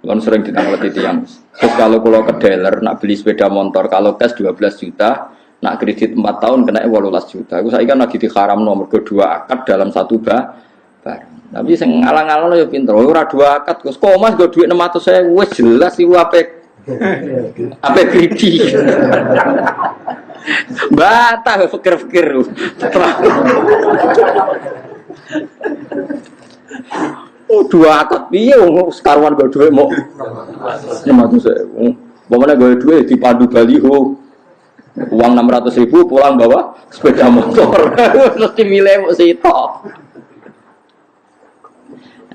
Kalau sering ditanglet tiang. Terus kalau ke dealer nak beli sepeda motor kalau cash 12 juta, nak kredit 4 tahun kena 18 juta. Aku saiki kan lagi dikharam nomor kedua akad dalam satu barang. Tapi sing alang-alang yo pinter. Ora dua akad Gus. Kok Mas go dhuwit 600.000 wis jelas iku ape kredi. Bata fikir-fikir. Oh dua akad piye wong sekaruan go dhuwit mau 600.000. Pokoknya go dhuwit dipandu baliho. Uang 600.000 pulang bawa sepeda motor. Mesti milih mok sitok.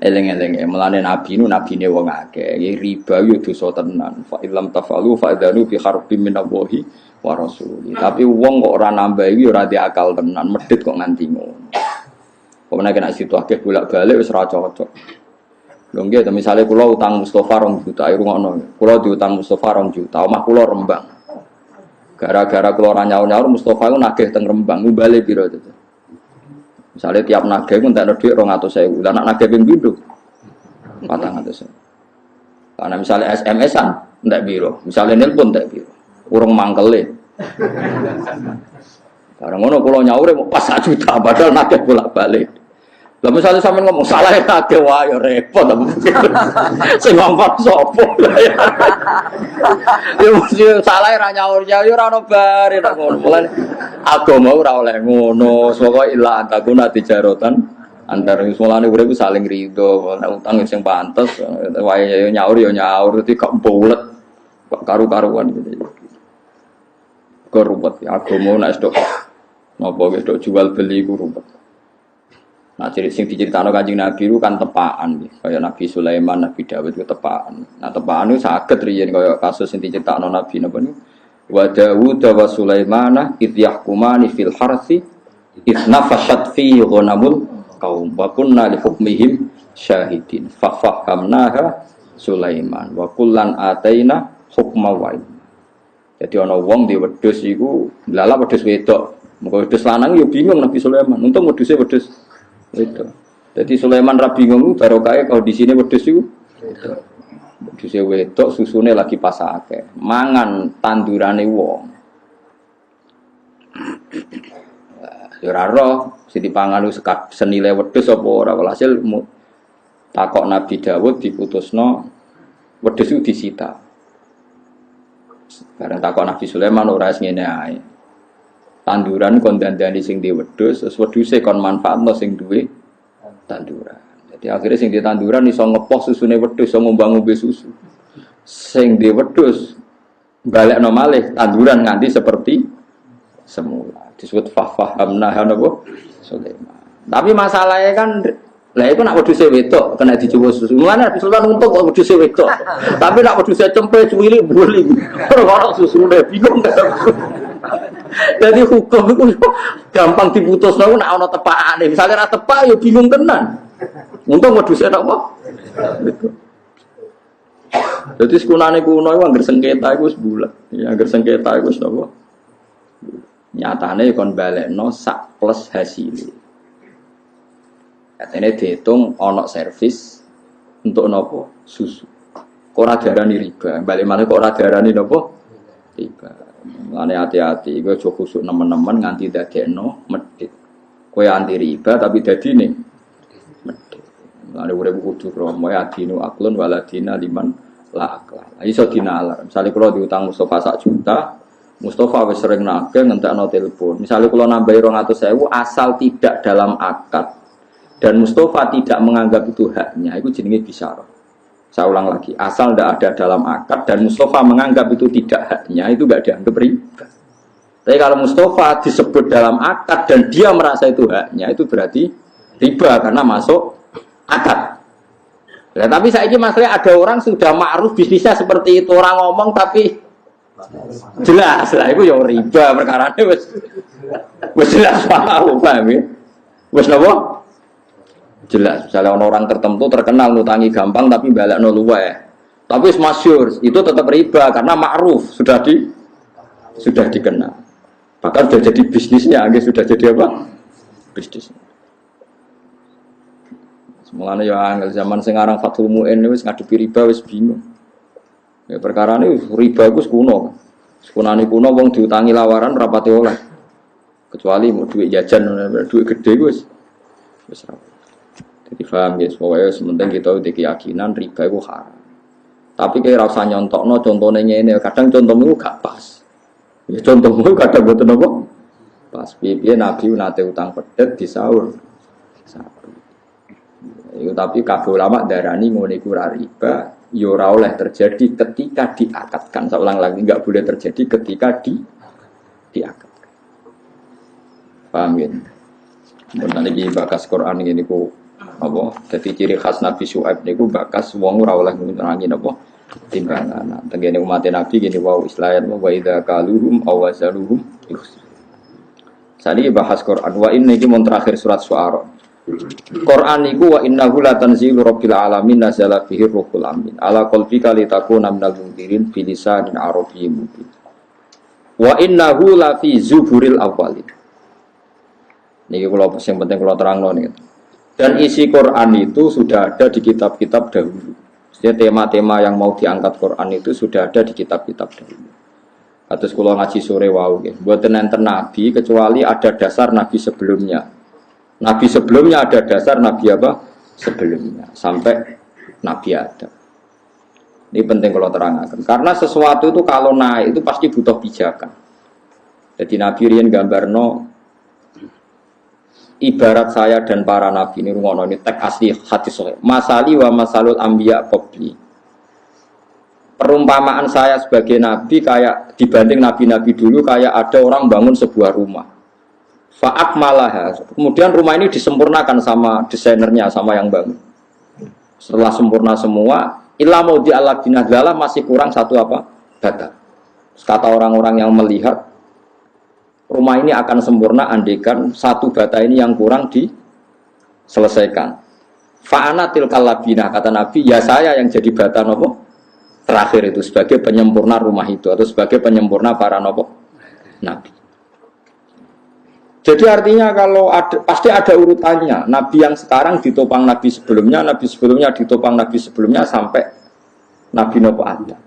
Eleng-eleng melane nabi ne wong akeh riba yo dosa tenan fa illam tafalu fa adzanu fi harbin minallahi wa rasuli tapi wong kok ora nambah iki ora diakal tenan medhit kok nganti ngono pemene kena situ akeh bolak-balik wis ora cocok lho nggih to misale kula utang Mustofa 2 juta ayo ngono kula diutang Mustofa 2 juta omah kula Rembang gara-gara kula ora nyaur-nyaur Mustofa ku nagih teng Rembang bali piro to misalnya tiap nagih pun tak ada duit 200.000, dan nak nagih pun biru 400.000. Karena misalnya SMS-an tidak biru, misalnya nelpon tidak biru, urung mangkele. Karena ngono kalau nyaure mau pas 1 juta, padahal nagih bolak-balik. Lah misalnya sampean ngomong salah ya nagih wae repot. Sing ngomong sapa? Ya mesti salah ra nyaur ya ora ono bare nek ngono. Mulane agama ora oleh ngono. Pokoke ila antakuna tijarotan antar mulane urip saling rido, utang sing pantes wae nyaur ya nyaur dadi gak bulet. Kok karu-karuan gitu. Korupet agama nek stok napa wis tok jual beli ku rumpet. Nah, ciri sing diceritakno Kanjeng Nabi itu kan tepaan, kaya Nabi Sulaiman, Nabi Dawud itu tepaan. Nah, tepaan itu saged riyen kaya kasus sing diceritakno Nabi napa niku. Wa Dawud wa Sulaiman id yahkumani fil harsi id nafashat fi ghanamul qaum wa kunna li hukmihim syahidin. Fa fahamnaha Sulaiman wa kullan ataina hukma wa ilma. Jadi ana wong di wedhus iku lala wedhus wedok. Muga wedhus lanang yo bingung Nabi Sulaiman. Untung wedhuse wedhus itu. Jadi Sulaiman ra bingung barokahe kondisine wedhus iku. Wedhus wedok susune lagi pasake. Mangan tandurane wong. Ya ora roh sing dipangan senile wedhus apa ora walhasil takok Nabi Dawud diputusno wedhus iku disita. Bareng takok Nabi Sulaiman ora ngene ae. Tanduran kon dandani sing di wedhus, terus wedhuse kon manfaatno sing duwe tanduran. Jadi akhirnya sing di tanduran iso ngepos susune wedhus, iso ngombang-ngombe susu. Sing di wedhus balekno malih tanduran nganti seperti semula. Disebut fahamna napa Sulaiman. Tapi masalahnya kan lah itu nak wedhuse wedok kena dicoba susu. Mulane Nabi Sulaiman untuk kok wedhuse wedok. Tapi nak wedhuse cempe cuwili buli. Ora susune bingung. Jadi hukum itu gampang diputus nek ana tepakane. Misale ora tepak ya bingung tenan. Untung wedhuse napa? Gitu. Jadi sekunane kuno iku anggere sengketa iku wis bulat. Ya anggere sengketa iku wis napa? Nyatane kon balekno sak plus hasilé. Katanya dihitung onok servis untuk nopo susu. Kok ora diarani riba, balik mana kok ora diarani nopo riba. Mulane hati-hati, gue coba khusuk nemen-nemen nganti dadekno medhit. Kowe anti riba tapi dadine medhit. Mulane urip kudu kromo adinu aklun waladina liman la akla. Iso dinalar. Misale kula diutang Mustofa 1 juta, Mustofa wis sering nagih ngentekno telepon. Misale kula nambahi 200.000 asal tidak dalam akad dan Mustofa tidak menganggap itu haknya, itu jenenge bisyarah. Saya ulang lagi, asal tidak ada dalam akad dan Mustofa menganggap itu tidak haknya, itu tidak dianggap riba. Tapi kalau Mustofa disebut dalam akad dan dia merasa itu haknya, itu berarti riba karena masuk akad. Nah, tapi saya ini masalahnya ada orang sudah ma'ruf bisnisnya seperti itu, orang ngomong tapi jelas lah, itu ya riba perkara ini wes jelas paham ya, wes apa? Jelas, misalnya orang tertentu terkenal nutangi gampang tapi balik luwe. Tapi masyhur itu tetap riba karena ma'ruf sudah dikenal. Bahkan sudah jadi bisnisnya, sudah jadi apa? Bisnis. Mulane ya angel zaman sing aran Fathul Muin wis ngadepi riba wis bingung. Ya perkarane riba iku kuno. Sekunane kuno wong diutangi lawaran rapati oleh. Kecuali mau duit jajan, duit gede wis ora. Jadi paham ya, pokoknya sementing kita udah keyakinan riba itu haram. Tapi kayak rasa nyontokno contohnya ini, kadang contohmu gak pas. Ya contohmu kadang betul apa? Pas. Biar Nabi nate utang pedet di sahur. Itu tapi kabeh ulama darani ngono iku ora riba, ya ora oleh terjadi ketika diakatkan. Saya ulang lagi, enggak boleh terjadi ketika diakatkan. Paham ya? Mun iki bakas Quran ngene iku apa? Dadi ciri khas Nabi Syuaib niku bakas wong ora oleh ngurangi napa timbangan. Tengene umat Nabi gini wau islayan wa idza kaluhum aw wazaluhum. Sani bahas Quran wa inna iki mun terakhir surat Syuara. Quran iku wa innahu la tanzilu rabbil alamin nazala bihi ruhul amin ala qalbika litakuna minal mundirin bi lisanin arabiyyin mubin wa innahu la fi zuburil awwalin. Niki kula sing penting kula terangno niki. Dan isi Quran itu sudah ada di kitab-kitab dahulu. Jadi tema-tema yang mau diangkat Quran itu sudah ada di kitab-kitab dahulu. Atus kula ngaji sore wau nggih. Mboten enten nabi kecuali ada dasar nabi sebelumnya. Nabi sebelumnya ada dasar nabi apa? Sebelumnya sampai Nabi Adam. Ini penting kalau terangkan. Karena sesuatu itu kalau naik itu pasti butuh pijakan. Jadi Nabi riyen gambarno ibarat saya dan para nabi ini rungono ini teks asli hadis sahih. Masali wa masalul anbiya qabli. Perumpamaan saya sebagai nabi kayak dibanding nabi-nabi dulu kayak ada orang bangun sebuah rumah. Fa'ak malah, kemudian rumah ini disempurnakan sama desainernya, sama yang bangun. Setelah sempurna semua, illa mau di'ala binadalah masih kurang satu apa? Bata. Kata orang-orang yang melihat, rumah ini akan sempurna andekan satu bata ini yang kurang diselesaikan. Fa'ana tilkal labina, kata Nabi, ya saya yang jadi bata nopo terakhir itu sebagai penyempurna rumah itu atau sebagai penyempurna para nopo Nabi. Jadi artinya kalau ada, pasti ada urutannya. Nabi yang sekarang ditopang Nabi sebelumnya ditopang Nabi sebelumnya sampai Nabi Nuh ada.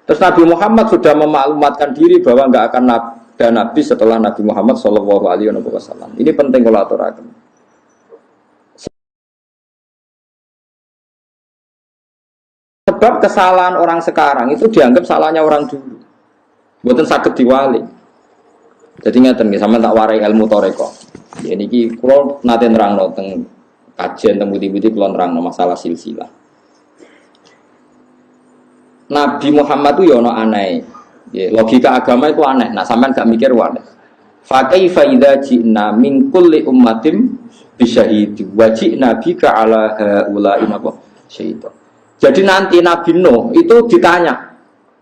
Terus Nabi Muhammad sudah memaklumatkan diri bahwa enggak akan ada Nabi setelah Nabi Muhammad Shallallahu Alaihi Wasallam. Ini penting kalau aturakan. Sebab kesalahan orang sekarang itu dianggap salahnya orang dulu. Bukan sakit diwali. Jadi ngeten nggih sampeyan tak warai ilmu toreko. Ya niki kula nate nerangno teng kajian teng budi-budi kula nerangno masalah silsilah. Nabi Muhammad itu ya ana aneh. Ya, logika agama itu aneh. Nah sampeyan gak mikir wae. Fa kaifa idza ji'na min kulli ummatin bisyahidi wa ji'na bika ala haula'i napa syaitan. Jadi nanti Nabi Nuh itu ditanya,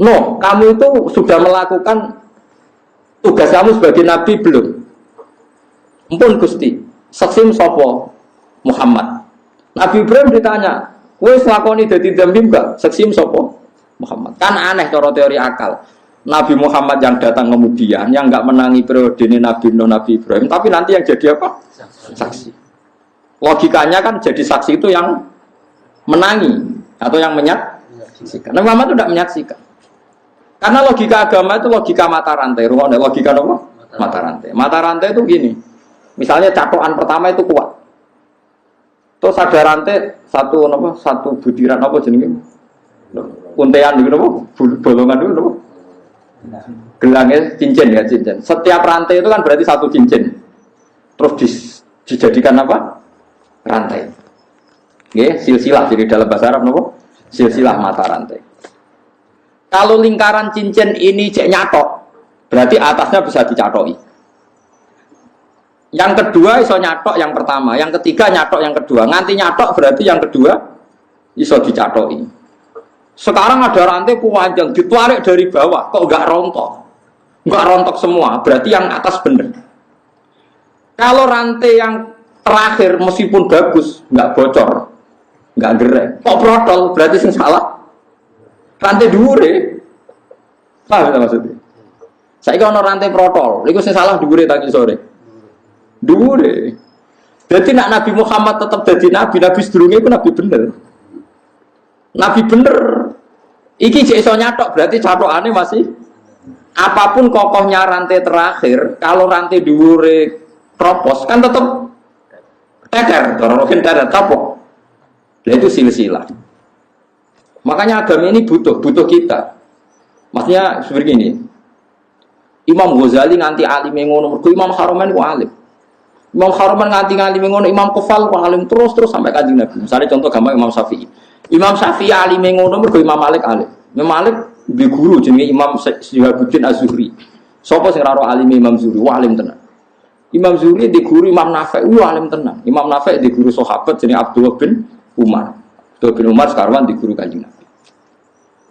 "Nuh, kamu itu sudah melakukan tugas kamu sebagai nabi belum?" Ampun Gusti, saksim sapa? Muhammad. Nabi Ibrahim ditanya, "Wis lakoni dadi dzambi enggak?" Saksim sapa? Muhammad. Kan aneh cara teori akal. Nabi Muhammad yang datang kemudian yang enggak menangi periode ini Nabi Nuh, Nabi Ibrahim, tapi nanti yang jadi apa? Saksi. Logikanya kan jadi saksi itu yang menangi atau yang menyaksikan. Nabi Muhammad itu tidak menyaksikan. Karena logika agama itu logika mata rantai. Logika apa? Mata rantai. Mata rantai itu gini. Misalnya catokan pertama itu kuat. Terus ada rantai satu butiran apa jenenge? Untean gitu apa? Bolongan dulu apa? Gelangnya cincin ya cincin. Setiap rantai itu kan berarti satu cincin. Terus dijadikan apa? Rantai. Nggih, silsilah jadi dalam bahasa Arab napa? Silsilah mata rantai. Kalau lingkaran cincin ini cek nyatok, berarti atasnya bisa dicatoki. Yang kedua iso nyatok yang pertama, yang ketiga nyatok yang kedua. Nganti nyatok berarti yang kedua iso dicatoki. Sekarang ada rantai panjang ditarik dari bawah, kok enggak rontok? Enggak rontok semua, berarti yang atas benar. Kalau rantai yang terakhir meskipun bagus, enggak bocor, enggak gerek, kok protol, berarti sing salah rantai dhuwure. Paham ta maksudnya? Saiki ana rantai protol, iku sing salah dhuwure tadi sore. Dhuwure. Jadi nak Nabi Muhammad tetap jadi nabi, nabi sedurunge itu nabi bener. Nabi bener. Iki jek iso nyatok berarti catokane masih apapun kokohnya rantai terakhir, kalau rantai dhuwure kropos kan tetap teter, dorongin teter tapok. Nah itu silsilah. Makanya agama ini butuh kita. Maksudnya seperti ini. Imam Ghazali nganti alim ngono, mergo Imam Haromen ku alim. Imam Haromen nganti alim ngono, Imam Kufal ku alim terus sampai Kanjeng Nabi. Misalnya contoh gampang Imam Syafi'i. Imam Syafi'i alim ngono mergo Imam Malik alim. Imam Malik di guru jenenge Imam Syihabuddin Az-Zuhri. Sapa sing ora alim Imam Zuhri? Wah alim tenan. Imam Zuhri di guru Imam Nafi', wah alim tenan. Imam Nafi' di guru sahabat jenenge Abdullah bin Umar. Abdullah bin Umar sekarang di guru Kanjeng Nabi.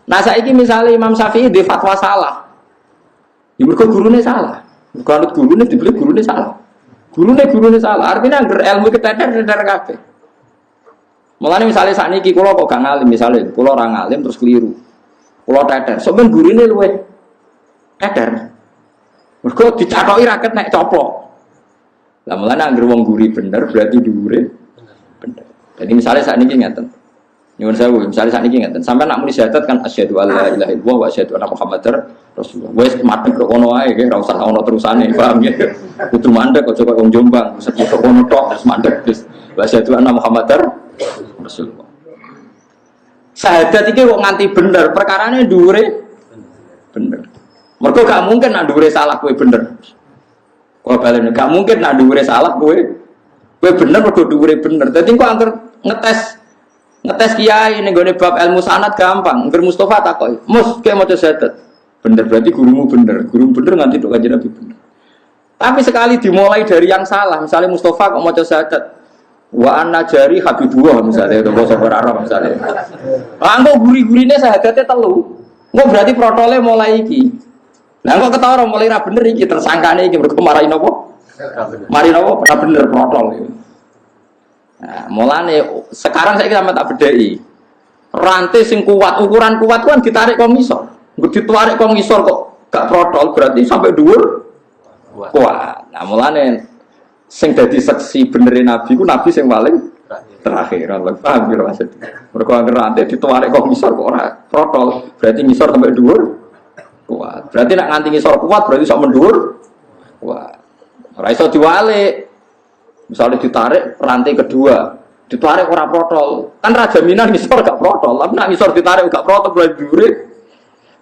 Nah saiki misalnya Imam Syafi'i di fatwa salah. Ya mergo gurune salah. Bukan gurune dibeli gurune salah. Gurune salah. Artinya angger ilmu keteter kabeh. Mulane misalnya sakniki kula kok gak ngalim misalnya, kula ora ngalim terus keliru. Kula teter. Sampeyan gurune luwe teter. Mergo dicathoki raket nek coplok. Lah mulane angger wong guri bener berarti dhuwure bener. Jadi misalnya sakniki ngeten. Nyuwun sewu, misalnya sakniki ngeten. Sampai nak muni syahadat kan asyhadu alla ilaha illallah wa asyhadu anna muhammadar rasulullah. Wis madhep kok ngono wae nggih, ora usah ono terusane, paham nggih. Kudu mandek aja kok wong Jombang, sepuluh kono tok terus mandek terus wa asyhadu anna muhammadar rasulullah. Syahadat iki kok nganti bener, perkarane dhuwure bener. Mergo gak mungkin nak dhuwure salah kowe bener. Kok balen gak mungkin nak dhuwure salah kowe bener mergo dhuwure bener. Dadi kok angker ngetes kiai ning gone bab ilmu sanad gampang. Ngger Mustofa takoki, "Mus, kowe maca syahadat." Bener berarti gurumu bener. Guru bener nganti tok Kanjeng Nabi bener. Tapi sekali dimulai dari yang salah, misalnya Mustofa kok maca syahadat, wa anna jari habibullah misalnya atau bahasa Arab misalnya. Lah engko guri-gurine syahadatnya telu. Engko berarti protole mulai iki. Lah engko ketara mulai ra bener iki tersangkane iki mergo marahi napa? Mari napa ora bener protol iki. Nah, mulane sekarang saya sama tak bedai. Rantai sing kuat, ukuran kuat kan ditarik kok ngisor. Engko ditarik kok ngisor kok gak protol berarti sampai dhuwur kuat. Nah, mulane sing dadi seksi benerin Nabi ku Nabi sing paling terakhir. Paham ya maksud. Mergo anggere rantai ditarik kok ngisor kok ora protol, berarti ngisor sampai dhuwur kuat. Berarti nek nganti ngisor kuat berarti sok mendhuwur kuat. Ora iso diwalik. Misalnya ditarik rantai kedua, ditarik ora protol, kan raja minan ngisor gak protol, tapi nak ngisor ditarik gak protol berarti dure.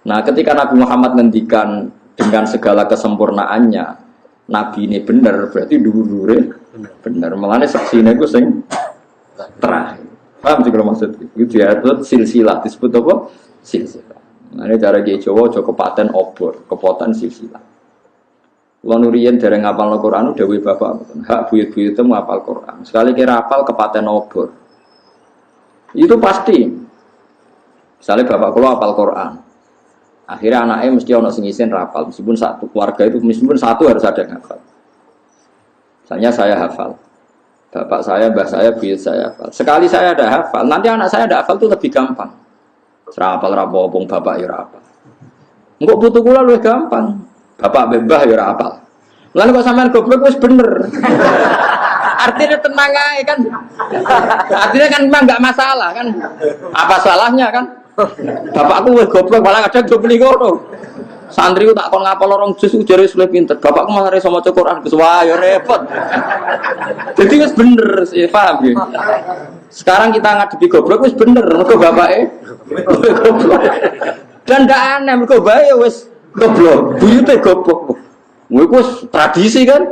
Nah, ketika Nabi Muhammad ngendikan dengan segala kesempurnaannya, Nabi ini benar, berarti dure benar. Melane saksine iku sing terakhir. Paham sih kalau maksud itu diatur silsilah, disebut apa? Silsilah. Nah, ini cara Kiai Jawa aja kepaten obor, kepotan silsilah. Kalau nurian dari ngapal Al-Quran, dawuh bapak, hak buyut-buyut itu ngapal Quran. Sekali kira hafal kepaten obor, itu pasti. Misalnya bapak kalau hafal Quran, akhirnya anaknya mesti ono sing isin hafal, meskipun satu keluarga itu, meskipun satu harus ada yang hafal. Misalnya saya hafal, bapak saya, mbah saya, buyut saya hafal. Sekali saya ada hafal, nanti anak saya ada hafal itu lebih gampang. Serapal rapopong bapak ya hafal. Enggak butuh kula lebih gampang. Bapak bebah ya ora apal. Lan kok sampean goblok wis bener. Artinya tenang aja kan. Artinya kan memang enggak masalah kan. Apa salahnya kan? Bapakku wis goblok malah kadang do beli ngono. Santri ku tak kon ngapal orang jus ujare wis pinter. Bapakku malah iso maca Quran Gus wah ya repot. Jadi wis bener sih paham ya. Sekarang kita ngadepi goblok wis bener mergo bapake goblok. Dan ndak aneh mergo bae wis goblok, buyute goblok. Iku tradisi kan?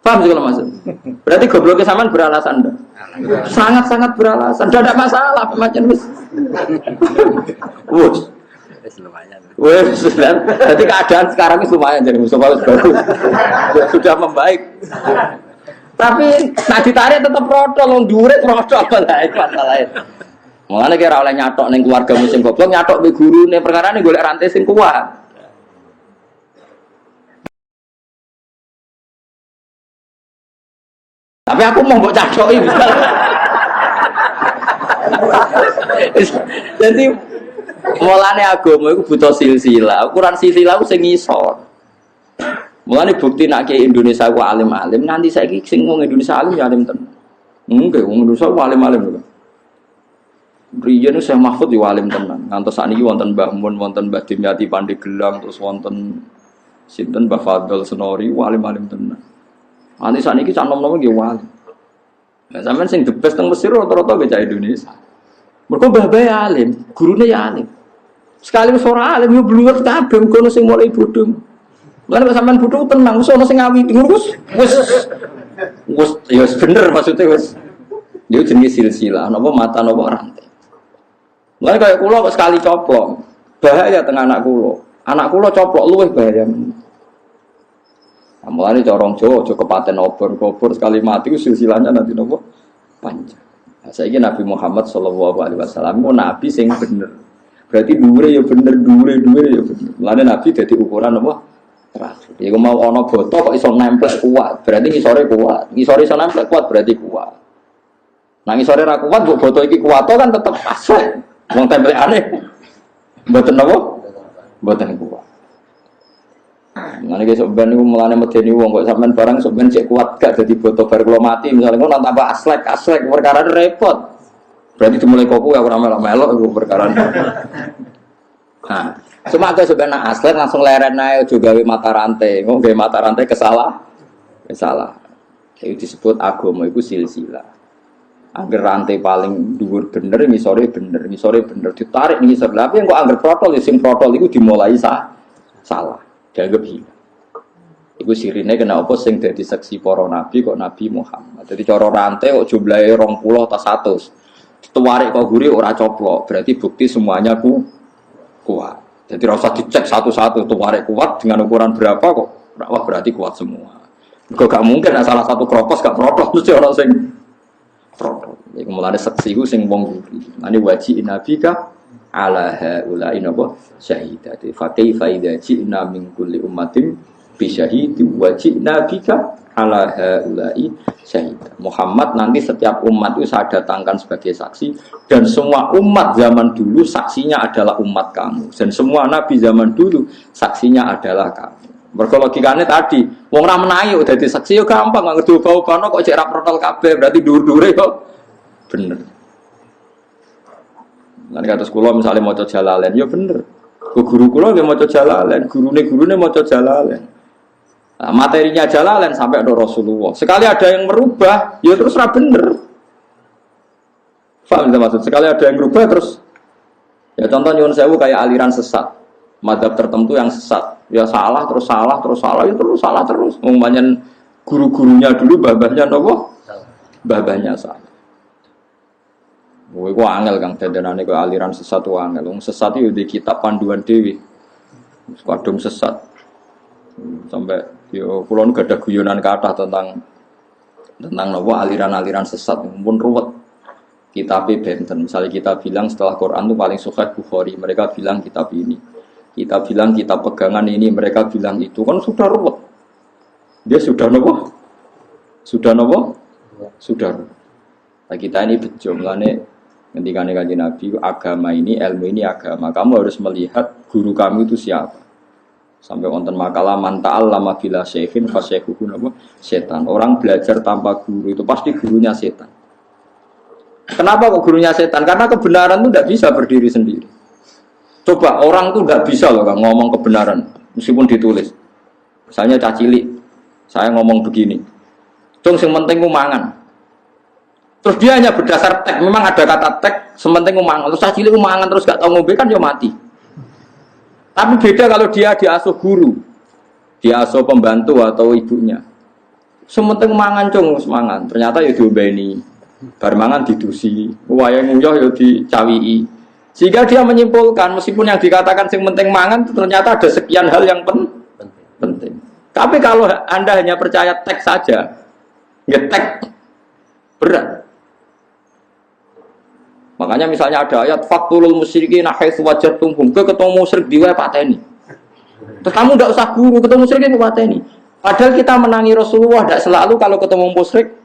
Paham sih kalau maksud? Berarti gobloknya sampean beralasan enggak? Sangat-sangat beralasan. Enggak ada masalah macam wis. Wes. Wes, jadi keadaan sekarang ini lumayan jadi musuh bagus. Sudah membaik. Tapi nak ditarik tetap protol, wong dhuwure protol apa lain masalah. Mulane kira oleh nyatok ning keluarga musim goblok, nyatok mbek gurune perkarane golek rantai sing kuat. Tapi aku mau mbok cacoki bisa. Jadi mulane agama iku butuh silsilah. Ukuran silsilah ku sing ngisor. Mulane bukti nak ke Indonesia ku alim-alim, nganti saiki sing wong Indonesia alim ya alim tenan. Enggak, wong Indonesia ku alim-alim lho. Riyen Syekh Mahfud yo alim tenan. Ngantos sakniki wonten Mbah Mun, wonten Mbah Dimyati Pandeglang, terus wonten sinten Mbah Fadl Senori, alim-alim tenan. Nanti sakniki cak nom-nom nggih alim. Lah sampean sing the best teng Mesir rata-rata ge cah Indonesia. Mergo mbah-mbah alim, gurune ya alim. Sekali wis ora alim yo bluwet kabeh kono sing mulai bodho. Lan nek sampean bodho tenang, wis ana sing ngawi wis ya bener maksudnya wis. Yo jenenge silsilah, napa mata napa rantai. Mulai kaya kula kok sekali coplok, bahaya teng anak kula. Anak kula coplok luwih bahaya. Mulane corong Jawa aja kepaten obor-obor sekali mati ku silsilahnya nanti napa panjang. Nah, saiki Nabi Muhammad sallallahu alaihi wasallam ku nabi sing bener. Berarti dhuwure ya bener, dhuwure ya bener. Mulane nabi dadi ukuran apa? Terakhir. Iku mau ana boto kok iso nempel kuat, berarti ngisore kuat. Ngisore iso nempel kuat berarti kuat. Nah ngisore ra kuat mbok boto iki kuat kan tetep asli. Wong tempelane mboten napa? Mboten kuat. Ngene iki sok ben niku mulane medeni wong kok sampean barang sok ben cek kuat gak dadi boto bar kula mati misale ngono tambah aslek perkara repot. Berarti dimulai koku ya ora melok-melok iku perkara. Nah, cuma aku sok ben aslek langsung leren ae aja gawe mata rantai. Nggo gawe mata rantai kesalah. Itu disebut agama iku silsilah. Angger rantai paling dhuwur bener ngisore bener ditarik ngisor. Tapi yang kok angger protol sing protol iku dimulai salah. Dianggap hilang. Iku sirine kena apa sing dadi saksi para nabi kok Nabi Muhammad. Dadi cara rantai kok jumlahe 20 ta 100. Tuwarik kok guri ora coplok, berarti bukti semuanya kuat. Jadi ora usah dicek satu-satu tuwarik kuat dengan ukuran berapa kok. Wah berarti kuat semua. Kok gak mungkin salah satu kropos gak protol mesti orang sing protol. Iku mulane saksi ku sing wong guri. Ane waji nabika ala haula inaba syahidati fa kaifa idza ji'na min kulli ummatin bi syahidi wa ji'na bika ala haula syahid. Muhammad nanti setiap umat itu saya datangkan sebagai saksi dan semua umat zaman dulu saksinya adalah umat kamu dan semua nabi zaman dulu saksinya adalah kamu. Mergo logikane tadi wong ra menayi dadi saksi yo gampang gak ngerti bau-bau kok cek ra protol kabeh berarti dhuwur-dhuwure kok bener. Lan kata sekolah misalnya maca Jalalain, ya bener. Guru kula nggih maca Jalalain, gurune maca Jalalain. Nah, materinya Jalalain sampai ada Rasulullah. Sekali ada yang merubah, ya terus ra bener. Paham maksud? Sekali ada yang merubah terus ya contoh nyuwun sewu kayak aliran sesat. Madzhab tertentu yang sesat. Ya salah terus salah, ya terus salah terus. Umpamanya guru-gurunya dulu babahnya napa? Babahnya salah. Kowe angel Kang dandanane kok aliran sesat wae angel. Wong sesat iki di kitab panduan dhewe. Kadung sesat. Sampai yo kula nu gadah guyonan kathah tentang napa aliran-aliran sesat pun ruwet. Kitabe benten. Misalnya kita bilang setelah Quran itu paling sahih Bukhari, mereka bilang kitab ini. Kita bilang kitab pegangan ini, mereka bilang itu. Kan sudah ruwet. Dia sudah napa? Sudah napa? Sudah. Nah, kita ini bejo mulane ketika Kanjeng Nabi, agama ini, ilmu ini agama. Kamu harus melihat guru kamu itu siapa. Sampai wonten makalah man ta'allama bila syekhin fa syekhuhu setan. Orang belajar tanpa guru itu pasti gurunya setan. Kenapa kok gurunya setan? Karena kebenaran itu tidak bisa berdiri sendiri. Coba orang itu tidak bisa loh Kang ngomong kebenaran meskipun ditulis. Misalnya cacilik, saya ngomong begini. Cung sing penting ku mangan. Terus dia hanya berdasar teks, memang ada kata teks, sementing umangan. Terus cilik umangan terus gak tahu ngombe kan dia mati. Tapi beda kalau dia diasuh guru, diasuh pembantu atau ibunya. Sementing umangan cung semangan. Ternyata ya diombeni, bar mangan didusi, wayang nguyah ya dicawii. Sehingga dia menyimpulkan meskipun yang dikatakan sing penting mangan ternyata ada sekian hal yang penting. Tapi kalau Anda hanya percaya teks saja, ngetek berat. Makanya misalnya ada ayat faktulul musyrikin haitsu wajadtumhum, ketemu musyrik di wae pateni. Terus kamu enggak usah guru ketemu musyrik itu pateni. Padahal kita menangi Rasulullah tidak selalu kalau ketemu musyrik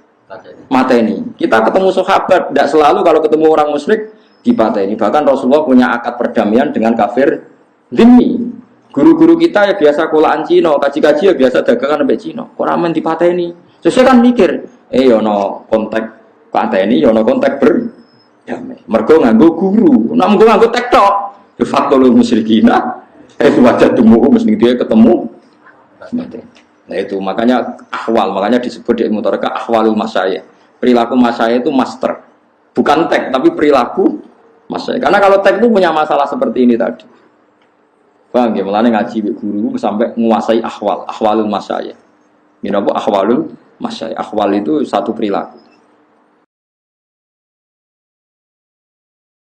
mateni. Kita ketemu sahabat tidak selalu kalau ketemu orang musyrik dipateni. Bahkan Rasulullah punya akad perdamaian dengan kafir dhimmi. Guru-guru kita ya biasa kulaan Cina, kaji-kaji ya biasa dagangan sampai Cina. Kok ramen dipateni? Sesuai kan mikir, yo no kontak pateni, yo no kontak berdamai. Mergo nganggo guru, nak nganggo tektok. Fatul musyrikina, wajah temu mesti dia ketemu. Nah itu makanya ahwal, makanya disebut di ilmu tarekat ahwalul masyayikh. Perilaku masyayikh itu master, bukan tek tapi perilaku masyayikh. Karena kalau tek itu punya masalah seperti ini tadi. Bang, ya mulanya ngaji guru sampai menguasai ahwalul masyayikh. Ini apa ahwalul masyayikh? Ahwal itu satu perilaku.